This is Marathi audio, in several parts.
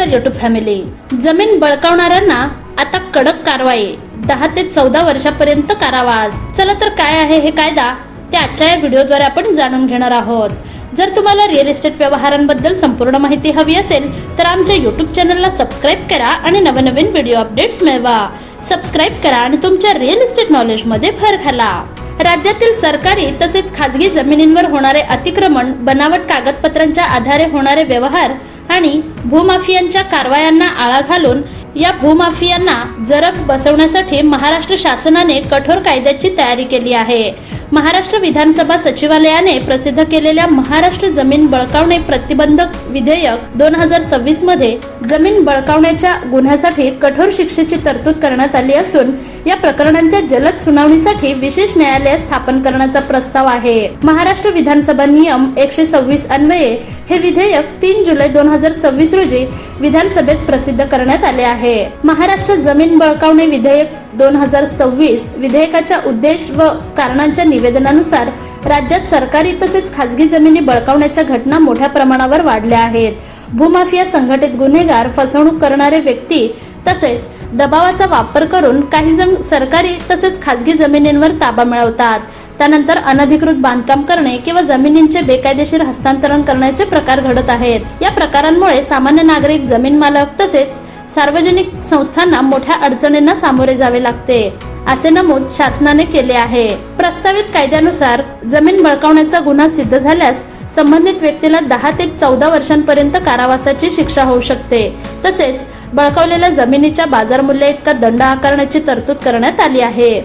नमस्कार YouTube फॅमिली. जमीन बळकावणाऱ्यांना आता कडक कारवाई, 10 ते 14 वर्षापर्यंत कारावास. चला तर काय आहे हे कायदा ते आजच्या या व्हिडिओद्वारे आपण जाणून घेणार आहोत. जर तुम्हाला रिअल इस्टेट व्यवहारांबद्दल संपूर्ण माहिती हवी असेल तर आमच्या YouTube चॅनलला सबस्क्राईब करा आणि नवनवीन व्हिडिओ अपडेट्स मिळवा. सबस्क्राईब करा आणि तुमच्या रिअल इस्टेट नॉलेज मध्ये भर घाला. राज्यातील सरकारी तसेच खाजगी जमिनींवर होणारे अतिक्रमण, बनावट कागदपत्रांच्या आधारे होणारे व्यवहार आणि भूमाफियांच्या कारवायांना आळा घालून या भूमाफियांना जरब बसवण्यासाठी महाराष्ट्र शासनाने कठोर कायद्याची तयारी केली आहे. महाराष्ट्र विधानसभा सचिवालयाने प्रसिद्ध केलेल्या महाराष्ट्र जमीन बळकावणे प्रतिबंधक विधेयक 2026 मध्ये जमीन बळकावण्याच्या गुन्ह्यासाठी कठोर शिक्षेची तरतूद करण्यात आली असून या प्रकरणांच्या जलद सुनावणीसाठी विशेष न्यायालय स्थापन करण्याचा प्रस्ताव आहे. महाराष्ट्र विधानसभा नियम 126 अन्वये हे विधेयक 3 जुलै 2026 रोजी विधानसभेत प्रसिद्ध करण्यात आले आहे. महाराष्ट्र जमीन बळकावणे विधेयक 2026 विधेयकाच्या उद्देश व कारणांच्या निवेदनानुसार राज्यात सरकारी तसेच खाजगी जमिनी बळकावण्याच्या घटना मोठ्या प्रमाणावर वाढल्या आहेत. भूमाफिया, संघटित गुन्हेगार, फसवणूक करणारे व्यक्ती तसेच दबावाचा वापर करून काही जण सरकारी तसेच खाजगी जमिनींवर ताबा मिळवतात. त्यानंतर अनधिकृत बांधकाम करणे किंवा जमिनींचे बेकायदेशीर हस्तांतरण करण्याचे प्रकार घडत आहेत. या प्रकारांमुळे सामान्य नागरिक, जमीन मालक तसेच सार्वजनिक संस्थांना मोठ्या अडचणींना सामोरे जावे लागते, असे नमूद शासनाने केले आहे. प्रस्तावित कायद्यानुसार जमीन बळकावण्याचा गुन्हा सिद्ध झाल्यास संबंधित व्यक्तीला 10 ते 14 वर्षांपर्यंत कारावासाची शिक्षा होऊ शकते. तसेच बळकावलेल्या जमिनीच्या बाजार मूल्य इतका दंड आकारण्याची तरतूद करण्यात आली आहे.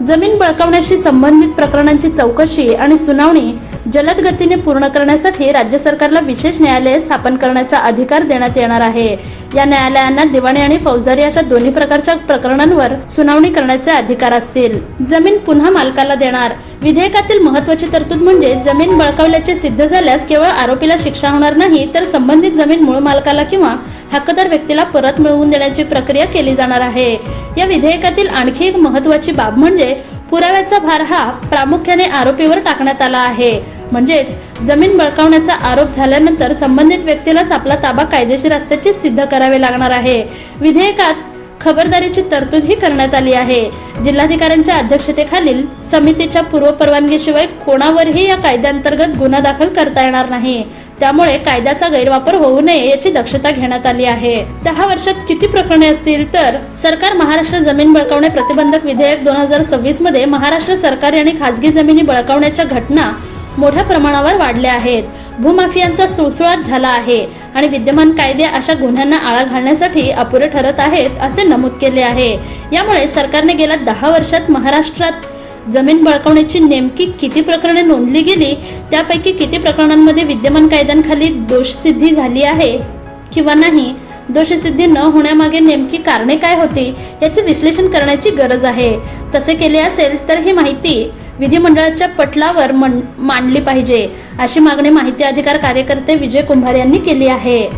जमीन बळकावण्याशी संबंधित प्रकरणांची चौकशी आणि सुनावणी जलद गतीने पूर्ण करण्यासाठी राज्य सरकारला विशेष न्यायालय स्थापन करण्याचा अधिकार देण्यात येणार आहे. या न्यायालयांना दिवाणी आणि फौजदारी अशा दोन्ही प्रकारच्या प्रकरणांवर सुनावणी करण्याचे अधिकार असतील. जमीन पुन्हा मालकाला देणार. विधेयकातील महत्त्वाची तरतूद म्हणजे जमीन बळकावल्याचे सिद्ध झाल्यास केवळ आरोपीला शिक्षा होणार नाही तर संबंधित जमीन मूळ मालकाला किंवा हक्कदार व्यक्तीला परत मिळवून देण्याची प्रक्रिया केली जाणार आहे. या विधेयकातील आणखी एक महत्त्वाची बाब म्हणजे पुराव्याचा भार हा प्रामुख्याने आरोपीवर टाकण्यात आला आहे. म्हणजेच जमीन बळकावण्याचा आरोप झाल्यानंतर संबंधित व्यक्तीलाच आपला ताबा कायदेशीर असल्याचे सिद्ध करावे लागणार आहे. विधेयकात खबरदारीची तरतूदही करण्यात आली आहे. जिल्हाधिकाऱ्यांच्या अध्यक्षतेखालील समितीच्या पूर्व परवानगीशिवाय कोणावरही या कायद्याअंतर्गत गुन्हा दाखल करता येणार नाही. त्यामुळे कायद्याचा गैरवापर होऊ नये याची दक्षता घेण्यात आली आहे. 10 वर्षात किती प्रकरणे असतील तर सरकार महाराष्ट्र जमीन बळकावणे प्रतिबंधक विधेयक 2026 मध्ये महाराष्ट्र सरकारी आणि खाजगी जमिनी बळकावण्याच्या घटना मोठ्या प्रमाणावर वाढल्या आहेत. भूमाफियांचा सुळसुळाट झाला आहे आणि विद्यमान कायदे अशा गुन्ह्यांना आळा घालण्यासाठी अपुरे ठरत आहेत असे नमूद केले आहे. यामुळे सरकारने गेल्या 10 वर्षात महाराष्ट्रात जमीन बळकावण्याची नेमकी किती प्रकरणे नोंदली गेली, त्यापैकी किती प्रकरणांमध्ये विद्यमान कायद्यांखाली दोषसिद्धी झाली आहे किंवा नाही, दोषसिद्धी न होण्यामागे नेमकी कारणे काय होती याचे विश्लेषण करण्याची गरज आहे. तसे केले असेल तर ही माहिती विधिमंडळाच्या पटलावर मांडली पाहिजे, अशी मागणी माहिती अधिकार कार्यकर्ते विजय कुंभार यांनी केली आहे.